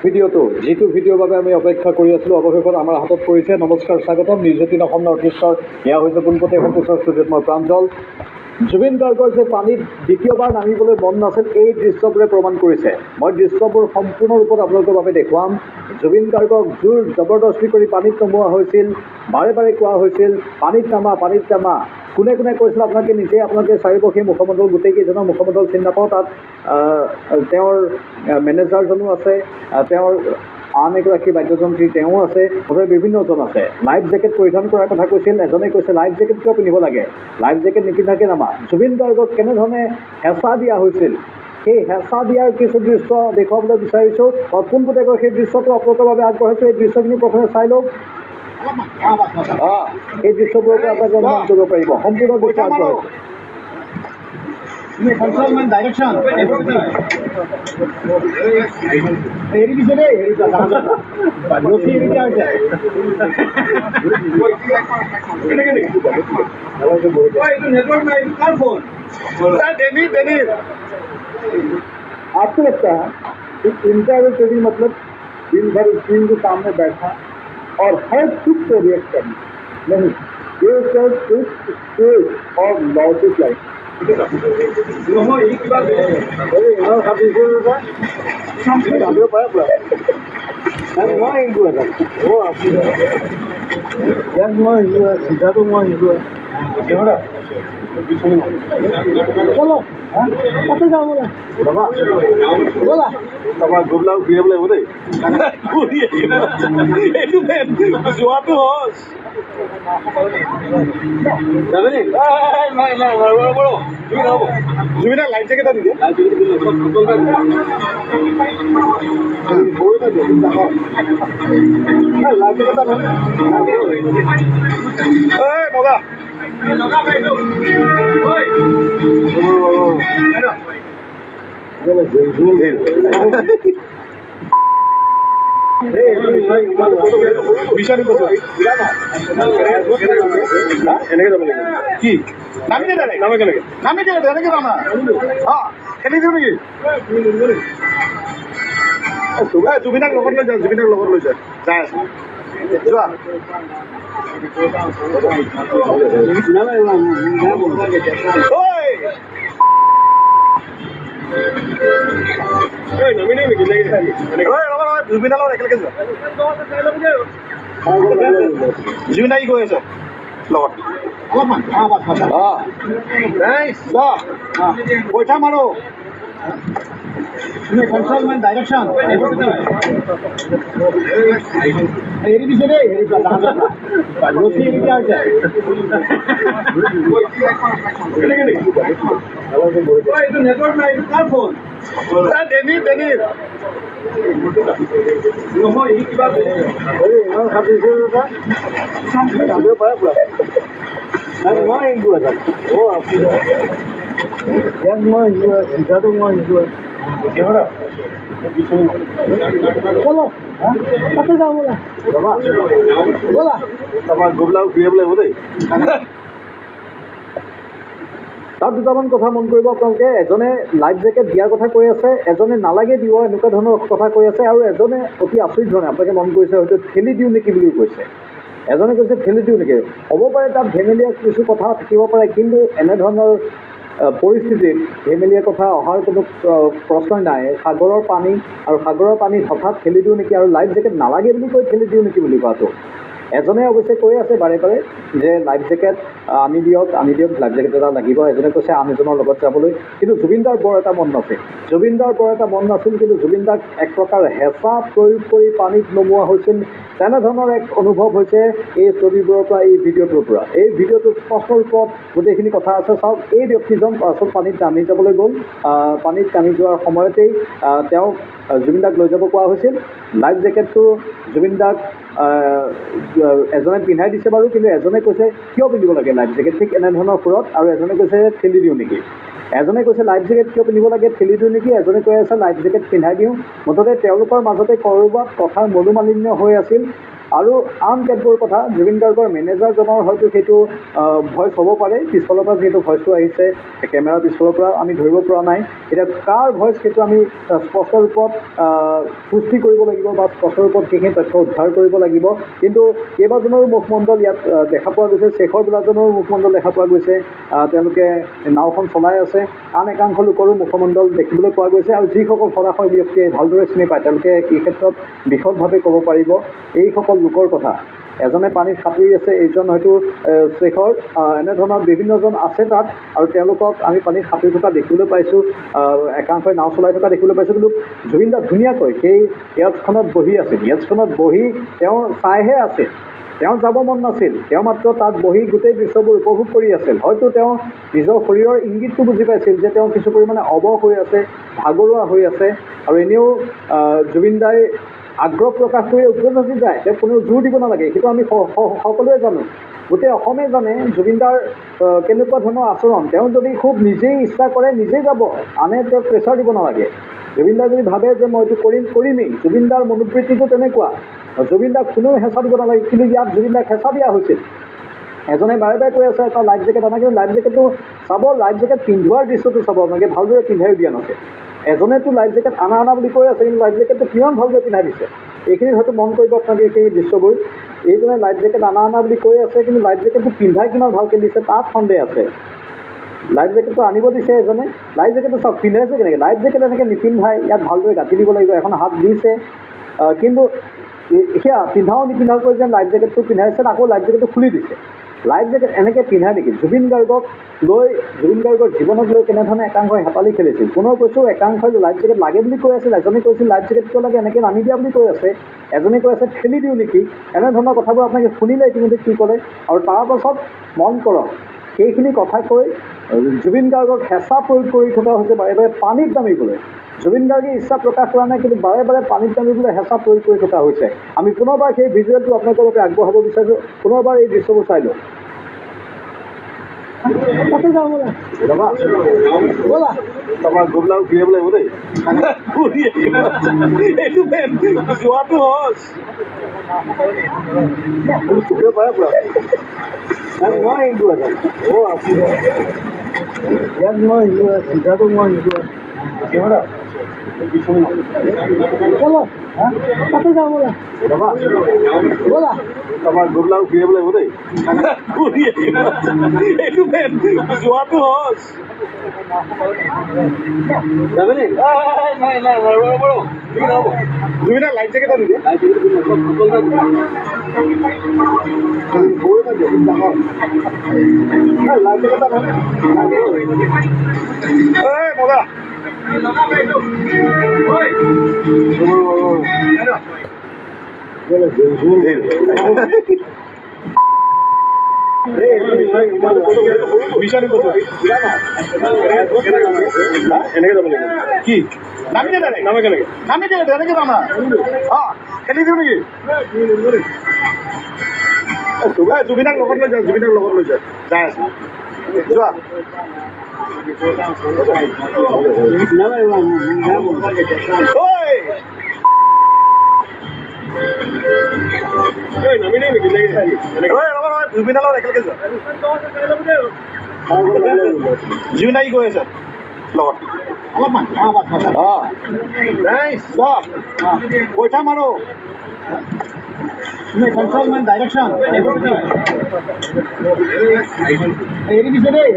ভিডিঅ'টো যিটো ভিডিঅ'ৰ বাবে আমি অপেক্ষা কৰি আছিলোঁ অৱশেষত আমাৰ হাতত পৰিছে। নমস্কাৰ, স্বাগতম নিউজ 18 অসম নৰ্থ ইষ্টৰ। এয়া হৈছে পোনপটীয়া সম্প্ৰচাৰ ষ্টুডিঅ'ত মই প্ৰাঞ্জল। জুবিন গাৰ্গৰ যে পানীত দ্বিতীয়বাৰ নামিবলৈ মন নাছিল, এই দৃশ্যবোৰে প্ৰমাণ কৰিছে। মই দৃশ্যবোৰ সম্পূৰ্ণ ৰূপত আপোনালোকৰ বাবে দেখুৱাম। জুবিন গাৰ্গক জোৰ জবৰদস্তি কৰি পানীত নমোৱা হৈছিল, বাৰে বাৰে কোৱা হৈছিল পানীত নামা, পানীত নামা। কোনে কোনে কৈছিল আপোনালোকে চাৰিওপক্ষে মুখমণ্ডল, গোটেইকেইজনৰ মুখমণ্ডল চিনি নাপাওঁ। তাত তেওঁৰ মেনেজাৰজনো আছে, তেওঁৰ আন এগৰাকী বাদ্যযন্ত্ৰী তেওঁ আছে, মুঠতে বিভিন্নজন আছে। লাইফ জেকেট পৰিধান কৰাৰ কথা কৈছিল, এজনে কৈছে লাইফ জেকেট কিয় পিন্ধিব লাগে, লাইফ জেকেট নিপিন্ধাকে নামা। জুবিন গাৰ্গক কেনেধৰণে হেঁচা দিয়া হৈছিল, সেই হেঁচা দিয়াৰ কিছু দৃশ্য দেখুৱাবলৈ বিচাৰিছোঁ। পোনপটীয়াকৈ সেই দৃশ্যটো আপোনালোকৰ বাবে আগবঢ়াইছোঁ। এই দৃশ্যখিনি প্ৰথমে চাই লওক। এই দৃশ্যবোৰৰ পৰা আপোনালোকে অনুমান কৰিব পাৰিব। সম্পূৰ্ণ দৃশ্য আগবঢ়াইছোঁ। Controlment direction. Eri di sini, eri di sana. Yosi eri di aja. Itu network में कौन फोन? Denir. आपको लगता है कि इंटरव्यू ट्रेडिंग मतलब दिन भर स्क्रीन के सामने बैठा और हर चीज पे रिएक्ट करना नहीं, ये स्टेज और लॉजिक लाइफ চলো কত যাও বলা তোমাৰ গোবলা ঘূৰিব লাগিব দেই, যোৱাটো হজ জুবিনা লাইফ জেকেট এটা দিছে। মজা এনেকে যাব লাগিব কি নামি দে নামে কেনেকে নামি দে এনেকে যাম না খেলি দিওঁ নেকি? জুবিনাক লগত লৈ যা, জুবিনাক লগত লৈ যা, যাই আছে যোৱা। নামি দিওঁ নেকি? জুবিনাৰ লগত একেলগে যোৱা। জুবিনা কি কৈ আছে লগত পইচা মাৰো। Controlment direction. Eri di sini, eri di sana. Yosi eri di aja. Itu network में कौन phone? Denir. Lomo ini kita. Habis itu kan? Sampai berapa? Nanti mau yang dua kan? Oh, aku. Yang mau yang dua, kita tuh mau yang dua. Gimana? চলো কত যাও বলা তোমাৰ গোবলা ঘূৰিব লাগিব দেই। তাত দুটামান কথা মন কৰিব আপোনালোকে। এজনে লাইফ জেকেট দিয়াৰ কথা কৈ আছে, এজনে নালাগে দিব এনেকুৱা ধৰণৰ কথা কৈ আছে, আৰু এজনে অতি আচৰিত ধৰণে আপোনালোকে মন কৰিছে হয়তো ঠেলি দিওঁ নেকি বুলিও কৈছে। এজনে কৈছে ঠেলি দিওঁ নেকি। হ'ব পাৰে তাত ধেমেলীয়া কিছু কথা থাকিব পাৰে, কিন্তু এনেধৰণৰ পৰিস্থিতিত ধেমেলীয়া কথা অহাৰ কোনো প্ৰশ্নই নাই। সাগৰৰ পানী আৰু সাগৰৰ পানীত হঠাৎ ঠেলি দিওঁ নেকি, আৰু লাইফ জেকেট নালাগে বুলি কৈ ঠেলি দিওঁ নেকি বুলি কোৱাটো। এজনে অৱশ্যে কৈ আছে বাৰে বাৰে যে লাইফ জেকেট আনি দিয়ক লাইফ জেকেট এটা লাগিব। এজনে কৈছে আন এজনৰ লগত যাবলৈ। কিন্তু জুবিন দাৰ বৰ এটা মন নাছিল, কিন্তু জুবিন দাক এক প্ৰকাৰ হেঁচা প্ৰয়োগ কৰি পানীত নমোৱা হৈছিল। তেনেধৰণৰ এক অনুভৱ হৈছে এই ছবিবোৰৰ পৰা, এই ভিডিঅ'টোৰ পৰা। এই ভিডিঅ'টোত স্পষ্ট ৰূপত গোটেইখিনি কথা আছে। চাওক, এই ব্যক্তিজন আচল পানীত নামি যাবলৈ গ'ল। পানীত নামি যোৱাৰ সময়তেই তেওঁক জুবিন দাক লৈ যাব কোৱা হৈছিল। লাইফ জেকেটটো জুবিন দাক এজনে পিন্ধাই দিছে বাৰু, কিন্তু এজনে কৈছে কিয় পিন্ধিব লাগে লাইফ জেকেট, ঠিক এনেধৰণৰ সুৰত। আৰু এজনে কৈছে ঠেলি দিওঁ নেকি, এজনে কৈছে লাইফ জেকেট কিয় পিন্ধিব লাগে, ঠেলি দিওঁ নেকি, এজনে কৈ আছে লাইফ জেকেট পিন্ধাই দিওঁ। মুঠতে তেওঁলোকৰ মাজতে ক'ৰবাত কথাৰ মনোমালিন্য হৈ আছিল। আৰু আন কেতবোৰ কথা জুবিন গাৰ্গৰ মেনেজাৰজনৰ হয়তো সেইটো ভইচ হ'ব পাৰে, পিছফালৰ পৰা যিহেতু ভইচটো আহিছে কেমেৰাৰ পিছফালৰ পৰা আমি ধৰিব পৰা নাই। এতিয়া কাৰ ভইচ সেইটো আমি স্পষ্ট ৰূপত পুষ্টি কৰিব লাগিব বা স্পষ্ট ৰূপত সেইখিনি তথ্য উদ্ধাৰ কৰিব লাগিব। কিন্তু কেইবাজনৰো মুখমণ্ডল ইয়াত দেখা পোৱা গৈছে, শেখৰ বোলাজনৰো মুখমণ্ডল দেখা পোৱা গৈছে, তেওঁলোকে নাওখন চলাই আছে। আন একাংশ লোকৰো মুখমণ্ডল দেখিবলৈ পোৱা গৈছে আৰু যিসকল হতাশৰ ব্যক্তিয়ে ভালদৰে চিনি পায় তেওঁলোকে এই ক্ষেত্ৰত বিশদভাৱে ক'ব পাৰিব এইসকল লোকৰ কথা। এজনে পানীত সাঁতুৰি আছে, এইজন হয়তো শেখৰ, এনেধৰণৰ বিভিন্নজন আছে তাত আৰু তেওঁলোকক আমি পানীত সাঁতুৰি থকা দেখিবলৈ পাইছোঁ, একাংশই নাও চলাই থকা দেখিবলৈ পাইছোঁ। কিন্তু জুবিন দা ধুনীয়াকৈ সেই ইয়াছখনত বহি আছিল, ইয়াছখনত বহি তেওঁ চাইহে আছিল, তেওঁ যাব মন নাছিল, তেওঁ মাত্ৰ তাত বহি গোটেই দৃশ্যবোৰ উপভোগ কৰি আছিল। হয়তো তেওঁ নিজৰ শৰীৰৰ ইংগিতটো বুজি পাইছিল যে তেওঁ কিছু পৰিমাণে অৱস হৈ আছে, ভাগৰুৱা হৈ আছে আৰু এনেও জুবিন দাই আগ্ৰহ প্ৰকাশ কৰি উদ্ভোজি যায়, তেওঁ কোনেও জোৰ দিব নালাগে, সেইটো আমি সকলোৱে জানো, গোটেই অসমে জানে জুবিন দাৰ কেনেকুৱা ধৰণৰ আচৰণ। তেওঁ যদি খুব নিজেই ইচ্ছা কৰে নিজেই যাব, আনে তেওঁক প্ৰেছাৰ দিব নালাগে। জুবিন দাই যদি ভাবে যে মই এইটো কৰিমেই, জুবিন দাৰ মনোবৃত্তিটো তেনেকুৱা, জুবিন দাক কোনেও হেঁচা দিব নালাগে। কিন্তু ইয়াত জুবিন দাক হেঁচা দিয়া হৈছিল। এজনে বাৰে বাৰে কৈ আছে এটা লাইফ জেকেট আনা, কিন্তু লাইফ জেকেটটো চাব, লাইফ জেকেট পিন্ধোৱাৰ দৃশ্যটো চাব আপোনালোকে, ভালদৰে পিন্ধাইও দিয়া নাছিল। এজনেতো লাইফ জেকেট আনা বুলি কৈ আছে, কিন্তু লাইফ জেকেটটো কিমান ভালদৰে পিন্ধাই দিছে এইখিনিত হয়তো মন কৰিব আপোনালোকে সেই দৃশ্যবোৰ। এইজনে লাইফ জেকেট আনা বুলি কৈ আছে, কিন্তু লাইফ জেকেটটো পিন্ধাই কিমান ভালকৈ দিছে তাত সন্দেহ আছে। লাইফ জেকেটটো আনিব দিছে এজনে, লাইফ জেকেটটো চব পিন্ধাইছে কেনেকৈ, লাইফ জেকেট এনেকৈ নিপিন্ধাই, ইয়াত ভালদৰে গাঁঠি দিব লাগিব, এখন হাত দিছে, কিন্তু সেয়া পিন্ধাও নিপিন্ধাকৈ যেন লাইফ জেকেটটো পিন্ধাইছে, আকৌ লাইফ জেকেটটো খুলি দিছে। লাইফ জেকেট এনেকৈ পিন্ধাই নেকি? জুবিন গাৰ্গক লৈ, জুবিন গাৰ্গৰ জীৱনক লৈ কেনেধৰণে একাংশই হেতালি খেলিছিল। পুনৰ কৈছোঁ, একাংশই লাইফ জেকেট লাগে বুলি কৈ আছিল, এজনে কৈছিল লাইফ জেকেট কিয় লাগে, এনেকৈ নামি দিয়া বুলি কৈ আছে, এজনে কৈ আছে ঠেলি দিওঁ নেকি। এনেধৰণৰ কথাবোৰ আপোনালোকে শুনিলে ইতিমধ্যে কি কৰে। আৰু তাৰপাছত মন কৰক, সেইখিনি কথা কৈ জুবিন গাৰ্গক হেঁচা প্ৰয়োগ কৰি থকা হৈছে বাৰে বাৰে পানীত নামিবলৈ। জুবিন গাৰ্গে ইচ্ছা প্ৰকাশ কৰা নাই, কিন্তু বাৰে বাৰে পানীত নামিবলৈ হেঁচা প্ৰয়োগ কৰি থকা হৈছে। আমি পুনৰবাৰ সেই ভিজুৱেলটো আপোনালোকৰ বাবে আগবঢ়াব বিচাৰিছোঁ, পুনৰবাৰ এই দৃশ্যবোৰ চাই লওঁ। তাতে যাওঁ ব'লা, ব'লা তোমাৰ গধূলা ঘূৰিব লাগিব দেই, এইটো যোৱাটো সহজ চুকিব পাৰে পুৰা। মই হিন্দু আছে, ইয়াত মই হিন্দু আছে, চিধাটো মই হিন্দু আছে। তাতে যাওঁ ব'লা, ব'লা তোমাৰ গধূলা ঘূৰিব লাগিব দেই, এইটো যোৱাটো সহজ। জুবিনা লাইফ জেকেট আনি দিয়ে, এনেকে যাব লাগিব কি নামি দে, নামে কেনেকে নামি দে, এনেকে যাম খেলি দিওঁ নেকি? জুবিনাক লগত লৈ যাওঁ, জুবিনাক লগত লৈ যায়, যাই আছো যোৱা। জুবিনাৰ লগত একেলগে যোৱা। জুবিনা কি কৈ আছে লগত অলপমান পইচা মাৰো ডাইৰেকশ্যন এৰি দিছে দেই।